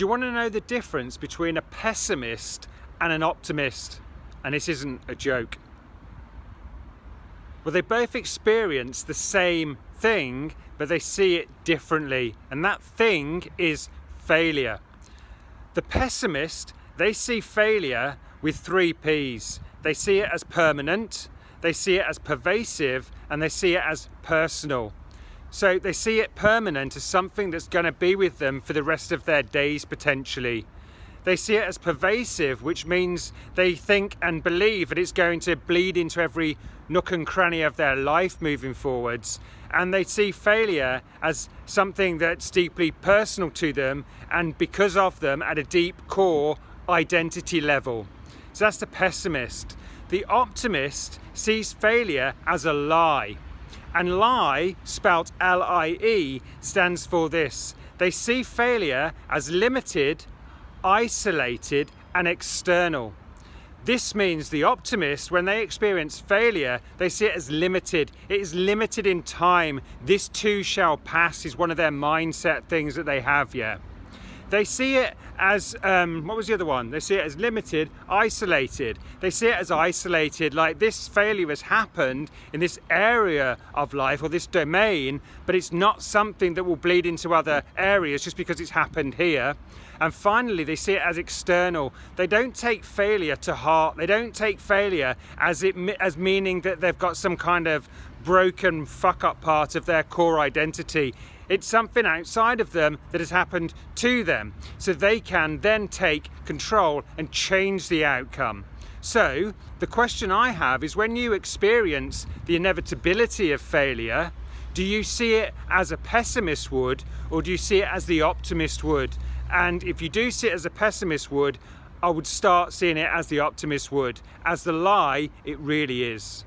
Do you want to know the difference between a pessimist and an optimist? And this isn't a joke. Well, they both experience the same thing, but they see it differently. And that thing is failure. The pessimist, they see failure with 3 P's. They see it as permanent, they see it as pervasive, and they see it as personal. So they see it permanent as something that's going to be with them for the rest of their days potentially. They see it as pervasive, which means they think and believe that it's going to bleed into every nook and cranny of their life moving forwards. And they see failure as something that's deeply personal to them and because of them at a deep core identity level. So that's the pessimist. The optimist sees failure as a lie. And lie, spelt L-I-E, stands for this. They see failure as limited, isolated, and external. This means the optimist, when they experience failure, they see it as limited. It is limited in time. This too shall pass is one of their mindset things that they have, yeah. They see it as, what was the other one? They see it as limited, isolated. They see it as isolated, like this failure has happened in this area of life or this domain, but it's not something that will bleed into other areas just because it's happened here. And finally, they see it as external. They don't take failure to heart. They don't take failure as meaning that they've got some kind of broken fuck-up part of their core identity. It's something outside of them that has happened to them, so they can then take control and change the outcome. So the question I have is, when you experience the inevitability of failure, do you see it as a pessimist would, or do you see it as the optimist would? And if you do see it as a pessimist would, I would start seeing it as the optimist would, as the lie it really is.